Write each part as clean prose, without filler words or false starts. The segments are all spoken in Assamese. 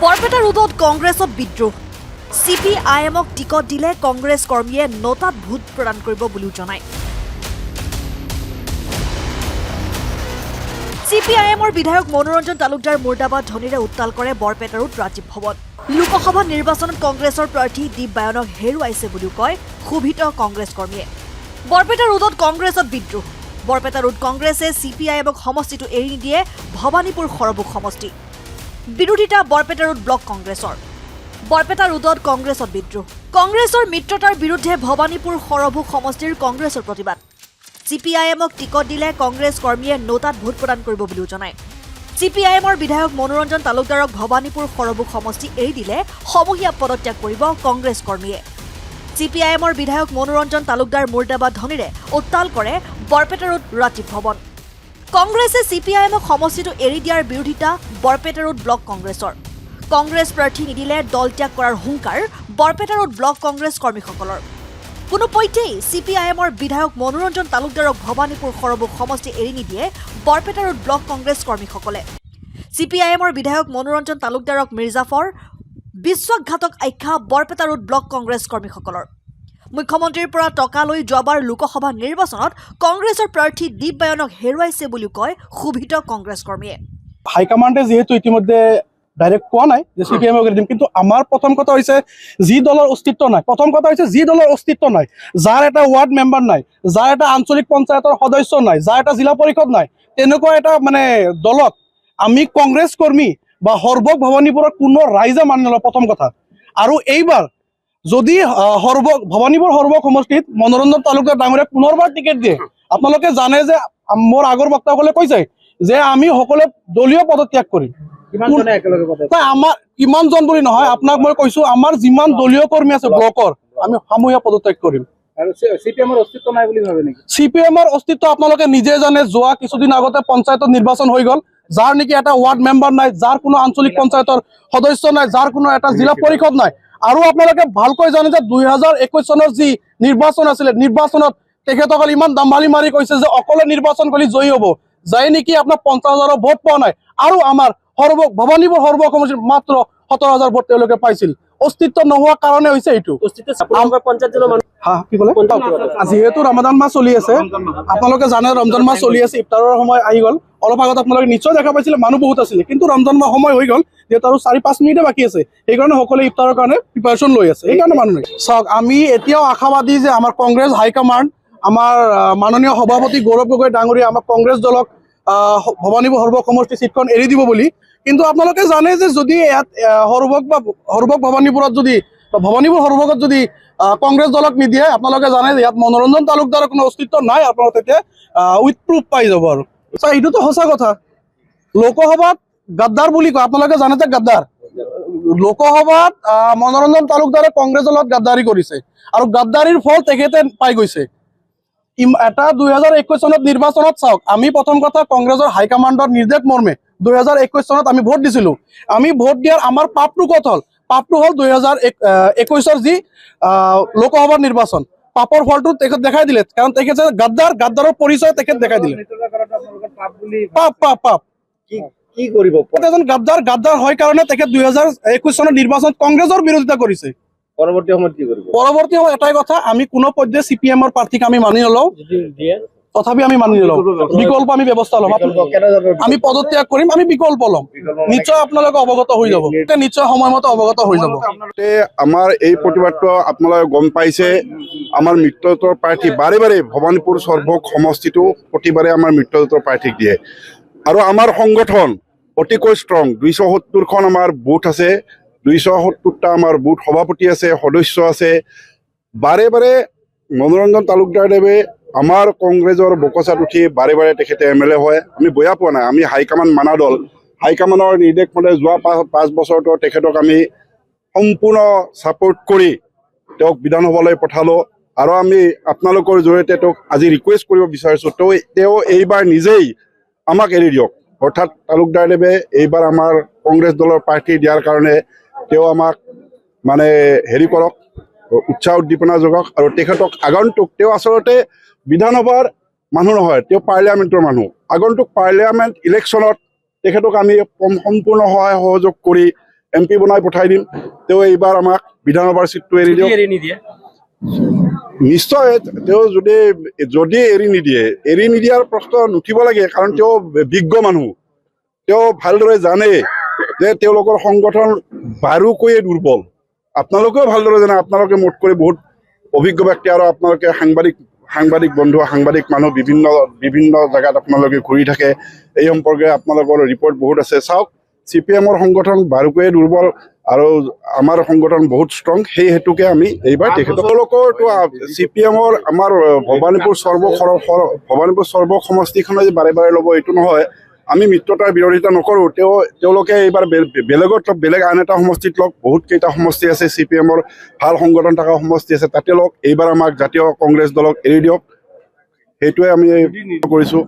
বৰপেটা ৰোডত কংগ্ৰেছত বিদ্ৰোহ CPIMক টিকট দিলে কংগ্ৰেছ কৰ্মীয়ে নটাত ভোট প্ৰদান কৰিব বুলিও জনায়। CPIMৰ বিধায়ক মনোৰঞ্জন তালুকদাৰ মুৰ্দাবাদ ধ্বনিৰে উত্তাল কৰে বৰপেটা ৰোড ৰাজীৱ ভৱন। লোকসভা নিৰ্বাচনত কংগ্ৰেছৰ প্ৰাৰ্থী দীপ বায়নক হেৰুৱাইছে বুলিও কয় ক্ষোভিত কংগ্ৰেছ কৰ্মীয়ে। বৰপেটা ৰোডত কংগ্ৰেছত বিদ্ৰোহ বৰপেটা ৰোড কংগ্ৰেছে CPIMক সমষ্টিটো এৰি নিদিয়ে ভৱানীপুৰ সৰভোগ সমষ্টি। বিৰোধিতা বৰপেটা ৰোড ব্লক কংগ্ৰেছৰ। বৰপেটা ৰোডত কংগ্ৰেছত বিদ্ৰোহ কংগ্ৰেছৰ মিত্ৰতাৰ বিৰুদ্ধে ভৱানীপুৰ সৰভোগ সমষ্টিৰ কংগ্ৰেছৰ প্ৰতিবাদ। CPIMক টিকট দিলে কংগ্ৰেছ কৰ্মীয়ে নটাত ভোট প্ৰদান কৰিব বুলিও জনায়। CPIMৰ বিধায়ক মনোৰঞ্জন তালুকদাৰক ভৱানীপুৰ সৰভোগ সমষ্টি এৰি দিলে সমূহীয়া পদত্যাগ কৰিব কংগ্ৰেছ কৰ্মীয়ে। CPIMৰ বিধায়ক মনোৰঞ্জন তালুকদাৰ মুৰ্দাবাদ ধ্বনিৰে উত্তাল কৰে বৰপেটা ৰোড ৰাজীৱ ভৱন। কংগ্ৰেছে CPIMক সমষ্টিটো এৰি দিয়াৰ বিৰোধিতা বৰপেটা ৰোড ব্লক কংগ্ৰেছৰ। কংগ্ৰেছ প্ৰাৰ্থী নিদিলে দল ত্যাগ কৰাৰ হুংকাৰ বৰপেটা ৰোড ব্লক কংগ্ৰেছ কৰ্মীসকলৰ। কোনোপধ্যেই CPIMৰ বিধায়ক মনোৰঞ্জন তালুকদাৰক ভৱানীপুৰ সৰভোগ সমষ্টি এৰি নিদিয়ে বৰপেটা ৰোড ব্লক কংগ্ৰেছ কৰ্মীসকলে। CPIMৰ বিধায়ক মনোৰঞ্জন তালুকদাৰক মিৰ্জাফৰ বিশ্বাসঘাতক আখ্যা বৰপেটা ৰোড ব্লক কংগ্ৰেছ কৰ্মীসকলৰ। মুখ্যমন্ত্ৰীৰ পৰা টকা লৈ যোৱাবাৰ লোকসভা নিৰ্বাচনত কংগ্ৰেছৰ প্ৰাৰ্থী দীপ বায়নক হেৰুৱাইছে বুলিও কয় ক্ষোভিত কংগ্ৰেছ কৰ্মীয়ে। হাইকমাণ্ডে যিহেতু ইতিমধ্যে ডাইৰেক্ট কোৱা নাই যে CPIMক দিম, কিন্তু আমাৰ প্ৰথম কথা হৈছে যি দলৰ অস্তিত্ব নাই, যাৰ এটা ৱাৰ্ড মেম্বাৰ নাই, যাৰ এটা আঞ্চলিক পঞ্চায়তৰ সদস্য নাই, যাৰ এটা জিলা পৰিষদ নাই, তেনেকুৱা এটা দলত আমি কংগ্ৰেছ কৰ্মী বা সৰভোগ ভৱানীপুৰৰ কোনো ৰাইজে মানি নলয় প্ৰথম কথা। আৰু এইবাৰ যদি ভৱানীপুৰ সৰভোগ সমষ্টিত মনোৰঞ্জন তালুকদাৰ ডাঙৰীয়াক পুনৰবাৰ টিকেট দিয়ে, আপোনালোকে জানে যে মোৰ আগৰ বক্তাসকলে কৈছে যে আমি সকলোৱে দলীয় পদত্যাগ কৰিম। আমাৰ কিমানজন বুলি নহয়, আপোনাক মই কৈছো আমাৰ যিমান দলীয় কৰ্মী আছে ব্লকৰ আমি সমূহীয়া পদত্যাগ কৰিম। CPIMৰ অস্তিত্ব নাই বুলি ভাবে নেকি? CPIMৰ অস্তিত্ব আপোনালোকে নিজে জানে। যোৱা কিছুদিন আগতে পঞ্চায়তত নিৰ্বাচন হৈ গ'ল, যাৰ নেকি এটা ৱাৰ্ড মেম্বাৰ নাই, যাৰ কোনো আঞ্চলিক পঞ্চায়তৰ সদস্য নাই, যাৰ কোনো এটা জিলা পৰিষদ নাই। আৰু আপোনালোকে ভালকৈ জানে যে 2021 চনৰ যি নিৰ্বাচন আছিলে, নিৰ্বাচনত তেখেতসকলে ইমান দাম্ভালি মাৰি কৈছে যে অকলে নিৰ্বাচন কৰি জয়ী হ'ব, যাই নেকি আপোনাৰ 50,000 ভোট পোৱা নাই। আৰু আমাৰ ভৱানীপুৰ সৰভোগ সমষ্টিৰ মাত্ৰ 17,000 ভোট তেওঁলোকে পাইছিল। অস্তিত্ব নোহোৱা কাৰণে হৈছে এইটো। যিহেতু ৰমজান মাহ চলি আছে, আপোনালোকে জানে ৰমজান মাহ চলি আছে, ইফতাৰৰ সময় আহি গ'ল। অলপ আগত আপোনালোকে নিশ্চয় দেখা পাইছিলে মানুহ বহুত আছিলে, কিন্তু ৰমজান মাহ সময় হৈ গ'ল, যিহেতু আৰু 4-5 মিনিটে বাকী আছে, সেইকাৰণে সকলোৱে ইফতাৰৰ কাৰণে প্ৰিপাৰেশ্যন লৈ আছে, সেইকাৰণে মানুহ নাই। চাওক, আমি এতিয়াও আশাবাদী যে আমাৰ কংগ্ৰেছ হাইকমাণ্ড, আমাৰ মাননীয় সভাপতি গৌৰৱ গগৈ ডাঙৰীয়া আমাৰ কংগ্ৰেছ দলক ভৱানীপুৰ সৰভোগ সমষ্টি চিটখন এৰি দিব বুলি। কিন্তু আপোনালোকে জানে যে যদি ইয়াত সৰভোগ ভৱানীপুৰত যদি ভৱানীপুৰ সৰভোগত যদি কংগ্ৰেছ দলক নিদিয়ে, আপোনালোকে জানে যে ইয়াত মনোৰঞ্জন তালুকদাৰৰ কোনো অস্তিত্ব নাই। আপোনালোকে তেতিয়া উইথ প্ৰুফ পাই যাব। আৰু এইটোতো সঁচা কথা। লোকসভাত গাদ্দাৰ বুলি কয়, আপোনালোকে জানে যে গাদ্দাৰ লোকসভাত মনোৰঞ্জন তালুকদাৰে কংগ্ৰেছৰ লগত গাদ্দাৰী কৰিছে, আৰু গাদ্দাৰীৰ ফল তেখেতে পাই গৈছে। এটা 2021 চনত নিৰ্বাচনত চাওক, আমি প্ৰথম কথা কংগ্ৰেছৰ হাইকমাণ্ডৰ নিৰ্দেশ মৰ্মে 2021 চনত আমি ভোট দিছিলো। আমি ভোট দিয়াৰ আমাৰ পাপটো ক'ত হ'ল? পাপটো হ'ল 2021 যি লোকসভাৰ নিৰ্বাচন। পাপৰ ফলটো তেখেত দেখাই দিলে, কাৰণ তেখেতে গাদ্দাৰৰ পৰিচয় তেখেত দেখাই দিলে। পাপ কি কৰিব? এজন গাদ্দাৰ হয় কাৰণে তেখেত 2021 চনৰ নিৰ্বাচনত কংগ্ৰেছৰ বিৰোধিতা কৰিছে। পৰৱৰ্তী সময়ত কি কৰিব? পৰৱৰ্তী সময়ত এটাই কথা, আমি কোনো পৰ্যায়ে CPIMৰ প্ৰাৰ্থীক আমি মানি নলওঁ, তথাপি আমি মানি নলওঁ। বিকল্প আমি ব্যৱস্থা ল'ম, আমি পদত্যাগ কৰিম, আমি বিকল্প ল'ম। নিশ্চয় আপোনালোকে অৱগত হৈ যাব, নিশ্চয় সময়মতে অৱগত হৈ যাব। আমাৰ এই প্ৰতিবাদটো আপোনালোকে গম পাইছে। আমাৰ মিত্ৰজোঁটৰ প্ৰাৰ্থী বাৰে ভৱানীপুৰ সৰভোগ সমষ্টিটো প্ৰতিবাৰে আমাৰ মিত্ৰজোঁটৰ প্ৰাৰ্থীক দিয়ে। আৰু আমাৰ সংগঠন অতিকৈ ষ্ট্ৰং। 270খন আমাৰ বুথ আছে, 270টা আমাৰ বুথ সভাপতি আছে, সদস্য আছে। বাৰে মনোৰঞ্জন তালুকদাৰদেৱে আমাৰ কংগ্ৰেছৰ বকচাত উঠি বাৰে তেখেতে MLA হয়। আমি বয়া পোৱা নাই। আমি হাইকমাণ্ড মানা দল। হাইকমাণ্ডৰ নিৰ্দেশ মতে যোৱা 5 বছৰটো তেখেতক আমি সম্পূৰ্ণ ছাপোৰ্ট কৰি তেওঁক বিধানসভালৈ পঠালোঁ। আৰু আমি আপোনালোকৰ জৰিয়তে তেওঁক আজি ৰিকুৱেষ্ট কৰিব বিচাৰিছোঁ, তেওঁ এইবাৰ নিজেই আমাক এৰি দিয়ক। অৰ্থাৎ তালুকদাৰদেৱে এইবাৰ আমাৰ কংগ্ৰেছ দলৰ প্ৰাৰ্থী দিয়াৰ কাৰণে তেওঁ আমাক হেৰি কৰক, উৎসাহ উদ্দীপনা যোগাওক। আৰু তেখেতক আগন্তুক, তেওঁ আচলতে বিধানসভাৰ মানুহ নহয়, তেওঁ পাৰ্লিয়ামেণ্টৰ মানুহ। আগন্তুক পাৰ্লিয়ামেণ্ট ইলেকশ্যনত তেখেতক আমি সম্পূৰ্ণ সহায় সহযোগ কৰি MP বনাই পঠাই দিম তেওঁ এইবাৰ আমাক বিধানসভাৰ চিটটো এৰি দিয়ক নিশ্চয় তেওঁ যদি এৰি নিদিয়াৰ প্ৰশ্ন নুঠিব লাগে কাৰণ তেওঁ বিজ্ঞ মানুহ তেওঁ ভালদৰে জানে যে তেওঁলোকৰ সংগঠন বাৰুকৈয়ে দুৰ্বল আপোনালোকেও ভালদৰে জানে আপোনালোকে মোতকৈ বহুত অভিজ্ঞ ব্যক্তি আৰু আপোনালোকে সাংবাদিক বন্ধু সাংবাদিক মানুহ বিভিন্ন জেগাত আপোনালোকে ঘূৰি থাকে এই সম্পৰ্কে আপোনালোকৰ ৰিপৰ্ট বহুত আছে চাওক CPMৰ সংগঠন বাৰুকৈয়ে দুৰ্বল আৰু আমাৰ সংগঠন বহুত ষ্ট্ৰং সেই হেতুকে আমি এইবাৰ তেখেতলোকৰতো CPMৰ আমাৰ ভবানীপুৰ সৰ্ব সমষ্টিখনে যে বাৰে বাৰে ল'ব এইটো নহয় আমি মিত্ৰতাৰ বিৰোধিতা নকৰোঁ তেওঁলোকে এইবাৰ বেলেগ আন এটা সমষ্টিত লওক বহুত কেইটা সমষ্টি আছে CPMৰ ভাল সংগঠন থকা সমষ্টি আছে তাতে লওক এইবাৰ আমাক জাতীয় কংগ্ৰেছ দলক এৰি দিয়ক সেইটোৱে আমি কৰিছোঁ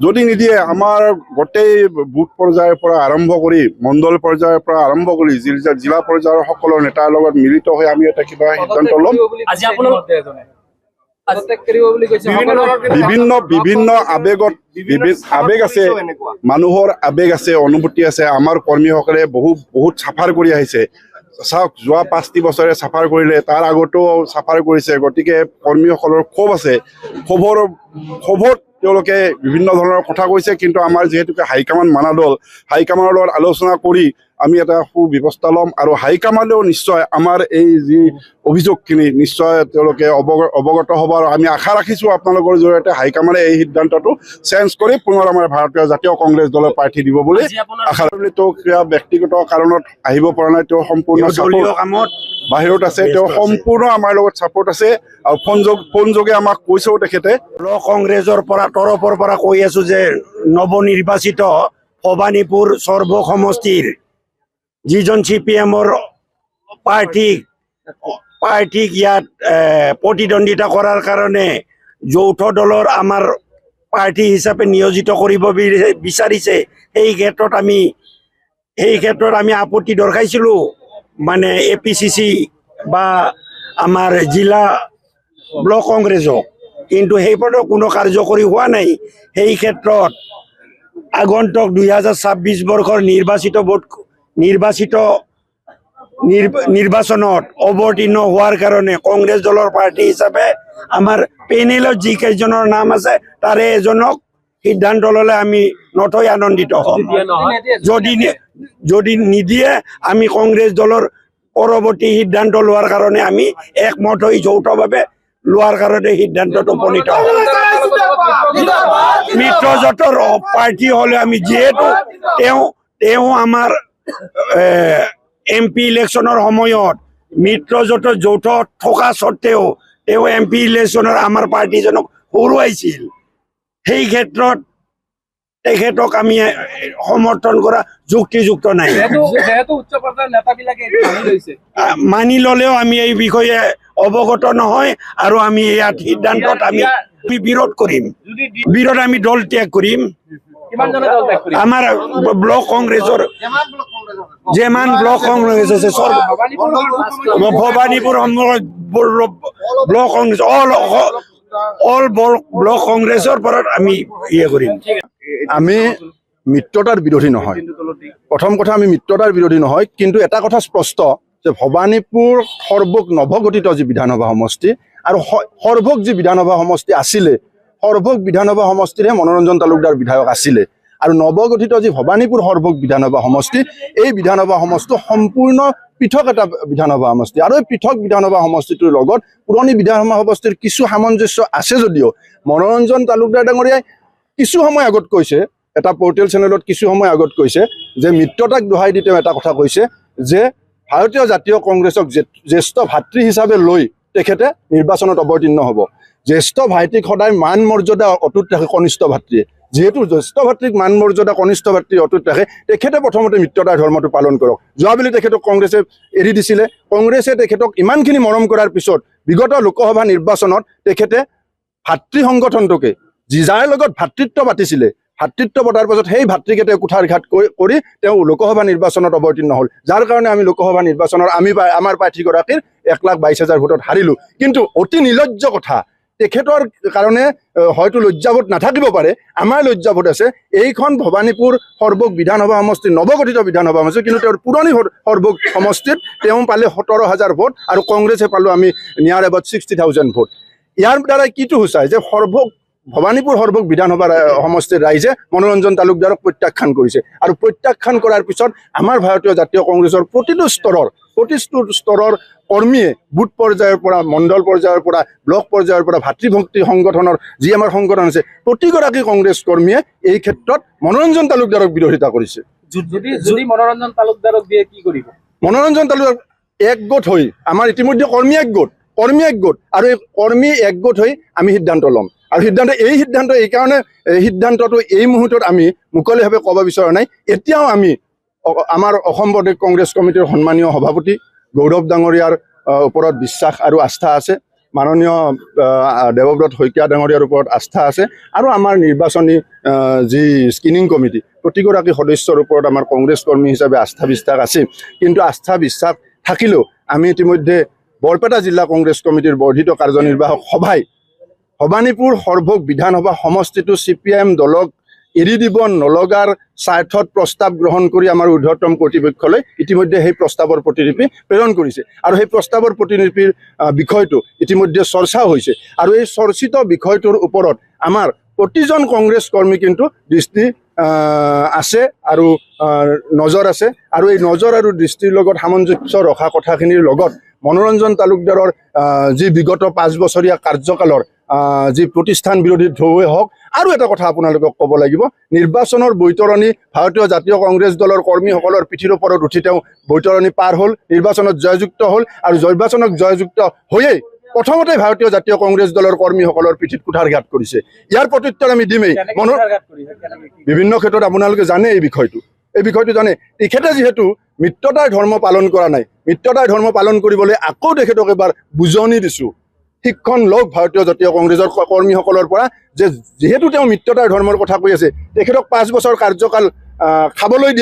যদি নিদিয়ে আমাৰ গোটেই বুথ পৰ্যায়ৰ পৰা আৰম্ভ কৰি মণ্ডল পৰ্যায়ৰ পৰা আৰম্ভ কৰি জিলা পৰ্যায়ৰ সকলো নেতাৰ লগত মিলিত হৈ আমি এটা কিবা সিদ্ধান্ত ল'ম বিভিন্ন আবেগ আছে মানুহৰ আবেগ আছে অনুভূতি আছে আমাৰ কৰ্মীসকলে বহুত চাফাৰ কৰি আহিছে চাওক যোৱা 5টি বছৰে চাফাৰ কৰিলে তাৰ আগতো চাফাৰ কৰিছে গতিকে কৰ্মীসকলৰ ক্ষোভ আছে ক্ষোভত তেওঁলোকে বিভিন্ন ধৰণৰ কথা কৈছে কিন্তু আমাৰ যিহেতুকে হাইকমাণ্ড মানা দল হাইকমাণ্ডৰ লগত আলোচনা কৰি আমি এটা সুব্যৱস্থা ল'ম আৰু হাইকমাণ্ডেও নিশ্চয় আমাৰ এই যি অভিযোগখিনি নিশ্চয় তেওঁলোকে অৱগত হ'ব আৰু আমি আশা ৰাখিছোঁ আপোনালোকৰ জৰিয়তে হাইকমাণ্ডে এই সিদ্ধান্তটো চেঞ্জ কৰি পুনৰ আমাৰ ভাৰতীয় জাতীয় কংগ্ৰেছ দলৰ প্ৰাৰ্থী দিব বুলি আশা ৰাখিলোঁ তেওঁ কিবা ব্যক্তিগত কাৰণত আহিব পৰা নাই তেওঁ সম্পূৰ্ণ কামত বাহিৰত আছে তেওঁ সম্পূৰ্ণ আমাৰ লগত ছাপোৰ্ট আছে আৰু ফোনযোগে আমাক কৈছেও তেখেতে কংগ্ৰেছৰ তৰফৰ পৰা কৈ আছো যে নৱনিৰ্বাচিত ভবানীপুৰ সৰ্ব সমষ্টিৰ যিজন CPMৰ পাৰ্টিক ইয়াত প্ৰতিদ্বন্দ্বিতা কৰাৰ কাৰণে যৌথ দলৰ আমাৰ প্ৰাৰ্থী হিচাপে নিয়োজিত কৰিব বিচাৰিছে সেই ক্ষেত্ৰত আমি আপত্তি দৰ্শাইছিলোঁ মানে APCC বা আমাৰ জিলা ব্লক কংগ্ৰেছক কিন্তু সেইপথত কোনো কাৰ্যকৰী হোৱা নাই সেই ক্ষেত্ৰত আগন্তুক 2026 বৰ্ষৰ নিৰ্বাচনত অৱতীৰ্ণ হোৱাৰ কাৰণে কংগ্ৰেছ দলৰ প্ৰাৰ্থী হিচাপে আমাৰ পেনেলত যিকেইজনৰ নাম আছে তাৰে এজনক সিদ্ধান্ত ল'লে আমি নথৈ আনন্দিত হ'ম যদি নিদিয়ে আমি কংগ্ৰেছ দলৰ পৰৱৰ্তী সিদ্ধান্ত লোৱাৰ কাৰণে আমি একমত হৈ যৌথভাৱে লোৱাৰ কাৰণে সিদ্ধান্তত উপনীত হ'ম মিত্ৰজোঁটৰ প্ৰাৰ্থী হ'লে আমি যিহেতু তেওঁ আমাৰ MP ইলেকশ্যনৰ সময়ত মিত্ৰজোঁটৰ যৌথ থকা স্বত্তেও তেওঁ MP ইলেকশ্যনৰ আমাৰ পাৰ্টিজনক হৰুৱাইছিল সেই ক্ষেত্ৰত তেখেতক আমি সমৰ্থন কৰা যুক্তিযুক্ত নাই মানি ল'লেও আমি এই বিষয়ে অৱগত নহয় আৰু আমি ইয়াত সিদ্ধান্তত আমি বিৰোধ আমি দল ত্যাগ কৰিম আমাৰ ব্লক কংগ্ৰেছৰ যেমান ব্লক কংগ্ৰেছ আছে Bhabanipur block Congress all block কংগ্ৰেছৰ পৰা আমি কৰিম আমি মিত্ৰতাৰ বিৰোধী নহয় প্ৰথম কথা আমি মিত্ৰতাৰ বিৰোধী নহয় কিন্তু এটা কথা স্পষ্ট যে ভবানীপুৰ নৱগঠিত যি বিধানসভা সমষ্টি আৰু সৰ্বক যি বিধানসভা সমষ্টি আছিলে সৰ্বক বিধানসভা সমষ্টিৰে মনোৰঞ্জন তালুকদাৰ বিধায়ক আছিলে আৰু নৱগঠিত যি ভবানীপুৰ সৰ্বক বিধানসভা সমষ্টি এই বিধানসভা সমষ্টি সম্পূৰ্ণ পৃথক এটা বিধানসভা সমষ্টি আৰু এই পৃথক বিধানসভা সমষ্টিটোৰ লগত পুৰণি বিধানসভা সমষ্টিৰ কিছু সামঞ্জস্য আছে যদিও মনোৰঞ্জন তালুকদাৰ ডাঙৰীয়াই কিছু সময় আগত কৈছে এটা পোৰ্টেল চেনেলত কিছু সময় আগত কৈছে যে মিত্ৰতাক দোহাই দি তেওঁ এটা কথা কৈছে যে ভাৰতীয় জাতীয় কংগ্ৰেছক জ্যেষ্ঠ ভাতৃ হিচাপে লৈ তেখেতে নিৰ্বাচনত অৱতীৰ্ণ হ'ব জ্যেষ্ঠ ভাইটিক সদায় মান মৰ্যাদা অটুট ৰাখে কনিষ্ঠ ভাতৃয়ে যেহেতু জ্যেষ্ঠ ভাতৃক মান মৰ্যাদা কনিষ্ঠ ভাতৃ অটুট ৰাখে তেখেতে প্ৰথমতে মিত্ৰতাৰ ধৰ্মটো পালন কৰক যোৱাবেলি তেখেতক কংগ্ৰেছে এৰি দিছিলে কংগ্ৰেছে তেখেতক ইমানখিনি মৰম কৰাৰ পিছত বিগত লোকসভা নিৰ্বাচনত তেখেতে ভাতৃ সংগঠনটোকে যাৰ লগত ভাতৃত্ব পাতিছিলে ভাতৃত্ব পতাৰ পাছত সেই ভাতৃকে তেওঁ কুঠাৰঘাত কৰি তেওঁ লোকসভা নিৰ্বাচনত অৱতীৰ্ণ হ'ল যাৰ কাৰণে আমি লোকসভা নিৰ্বাচনৰ আমাৰ প্ৰাৰ্থীগৰাকীৰ 1,22,000 ভোটত হাৰিলোঁ কিন্তু অতি নিৰ্লজ্জ কথা তেখেতৰ কাৰণে হয়তো লজ্জাবোধ নাথাকিব পাৰে, আমাৰ লজ্জাবোধ আছে। এইখন ভবানীপুৰ সৰ্বক বিধানসভা সমষ্টি, নৱগঠিত বিধানসভা সমষ্টি, কিন্তু তেওঁৰ পুৰণি সৰ্বক সমষ্টিত তেওঁ পালে 17,000 ভোট আৰু কংগ্ৰেছে পালোঁ আমি নিয়াৰ এবাউট 60,000 ভোট। ইয়াৰ দ্বাৰা কিটো সূচায় যে ভবানীপুৰ সৰ্বক বিধানসভা সমষ্টিৰ ৰাইজে মনোৰঞ্জন তালুকদাৰক প্ৰত্যাখ্যান কৰিছে, আৰু প্ৰত্যাখ্যান কৰাৰ পিছত আমাৰ ভাৰতীয় জাতীয় কংগ্ৰেছৰ প্ৰতিটো স্তৰৰ কৰ্মীয়ে বুথ পৰ্যায়ৰ পৰা, মণ্ডল পৰ্যায়ৰ পৰা, ব্লক পৰ্যায়ৰ পৰা, ভাতৃভক্তি সংগঠনৰ যি আমাৰ সংগঠন আছে, প্ৰতিগৰাকী কংগ্ৰেছ কৰ্মীয়ে এই ক্ষেত্ৰত মনোৰঞ্জন তালুকদাৰক বিৰোধিতা কৰিছে। যদি মনোৰঞ্জন তালুকদাৰক দিয়ে কি কৰিব? মনোৰঞ্জন তালুকদাৰ একগোট হৈ, আমাৰ ইতিমধ্যে কৰ্মী একগোট আৰু এই কৰ্মী একগোট হৈ আমি সিদ্ধান্ত ল'ম। আৰু সিদ্ধান্তটো এই মুহূৰ্তত আমি মুকলিভাৱে ক'ব বিচৰা নাই। এতিয়াও আমি আমাৰ অসম প্ৰদেশ কংগ্ৰেছ কমিটিৰ সন্মানীয় সভাপতি গৌৰৱ ডাঙৰীয়াৰ ওপৰত বিশ্বাস আৰু আস্থা আছে, মাননীয় দেৱব্ৰত শইকীয়া ডাঙৰীয়াৰ ওপৰত আস্থা আছে, আৰু আমাৰ নিৰ্বাচনী যি স্ক্ৰিনিং কমিটি প্ৰতিগৰাকী সদস্যৰ ওপৰত আমাৰ কংগ্ৰেছ কৰ্মী হিচাপে আস্থা বিশ্বাস আছে। কিন্তু আস্থা বিশ্বাস থাকিলেও আমি ইতিমধ্যে বৰপেটা জিলা কংগ্ৰেছ কমিটিৰ বৰ্ধিত কাৰ্যনিৰ্বাহক সভাই ভবানীপুৰ সৰ্বক বিধানসভা সমষ্টিটো CPIM দলক এৰি দিব নলগাৰ স্বাৰ্থত প্ৰস্তাৱ গ্ৰহণ কৰি আমাৰ ঊৰ্ধ্বতম কৰ্তৃপক্ষলৈ ইতিমধ্যে সেই প্ৰস্তাৱৰ প্ৰতিলিপি প্ৰেৰণ কৰিছে, আৰু সেই প্ৰস্তাৱৰ প্ৰতিলিপিৰ বিষয়টো ইতিমধ্যে চৰ্চাও হৈছে। আৰু এই চৰ্চিত বিষয়টোৰ ওপৰত আমাৰ প্ৰতিজন কংগ্ৰেছ কৰ্মী কিন্তু দৃষ্টি আছে আৰু নজৰ আছে, আৰু এই নজৰ আৰু দৃষ্টিৰ লগত সামঞ্জস্য ৰখা কথাখিনিৰ লগত মনোৰঞ্জন তালুকদাৰৰ যি বিগত 5 বছৰীয়া কাৰ্যকালৰ যি প্ৰতিষ্ঠান বিৰোধী ঢৌৱে হওক, আৰু এটা কথা আপোনালোকক ক'ব লাগিব, নিৰ্বাচনৰ বৈতৰণি ভাৰতীয় জাতীয় কংগ্ৰেছ দলৰ কৰ্মীসকলৰ পিঠিৰ ওপৰত উঠি তেওঁ বৈতৰণি পাৰ হ'ল, নিৰ্বাচনত জয়যুক্ত হ'ল, আৰু নিৰ্বাচনত জয়যুক্ত হৈয়েই প্ৰথমতে ভাৰতীয় জাতীয় কংগ্ৰেছ দলৰ কৰ্মীসকলৰ পিঠিত কুঠাৰঘাত কৰিছে। ইয়াৰ প্ৰত্যুত্তৰ আমি দিমেই। বিভিন্ন ক্ষেত্ৰত আপোনালোকে জানে এই বিষয়টো জানে। তেখেতে যিহেতু মিত্ৰতাৰ ধৰ্ম পালন কৰা নাই, মিত্ৰতাৰ ধৰ্ম পালন কৰিবলৈ আকৌ তেখেতক এবাৰ বুজনি দিছোঁ, শিক্ষণ লওক ভাৰতীয় জাতীয় কংগ্ৰেছৰ কৰ্মীসকলৰ পৰা, যে যিহেতু তেওঁ মিত্ৰতাৰ ধৰ্মৰ কথা কৈ আছে, তেখেতক 5 বছৰ কাৰ্যকাল খাবলৈ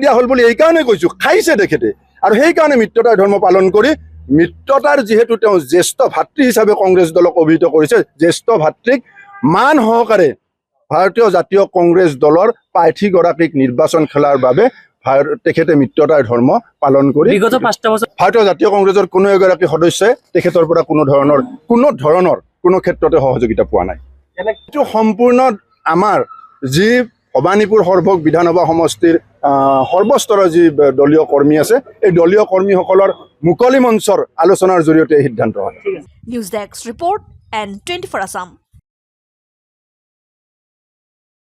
দিয়া হ'ল বুলি এইকাৰণে কৈছোঁ, খাইছে তেখেতে, আৰু সেইকাৰণে মিত্ৰতাৰ ধৰ্ম পালন কৰি মিত্ৰতাৰ যিহেতু তেওঁ জ্যেষ্ঠ ভাতৃ হিচাপে কংগ্ৰেছ দলক অভিহিত কৰিছে, জ্যেষ্ঠ ভাতৃক মান সহকাৰে ভাৰতীয় জাতীয় কংগ্ৰেছ দলৰ প্ৰাৰ্থীগৰাকীক নিৰ্বাচন খেলাৰ বাবে তেখেতে মিত্ৰতাৰ ধৰ্ম পালন কৰি বিগত 5টা বছৰ ভাৰতীয় জাতীয় কংগ্ৰেছৰ কোনো এগৰাকী সদস্যই তেখেতৰ পৰা কোনো ক্ষেত্ৰতে সহযোগিতা পোৱা নাই। এইটো সম্পূৰ্ণ আমাৰ যি ভবানীপুৰ সৰ্বক বিধানসভা সমষ্টিৰ সৰ্বস্তৰৰ যি দলীয় কৰ্মী আছে, এই দলীয় কৰ্মীসকলৰ মুকলি মঞ্চৰ আলোচনাৰ জৰিয়তে সিদ্ধান্ত হয়। News desk report and 24 Assam।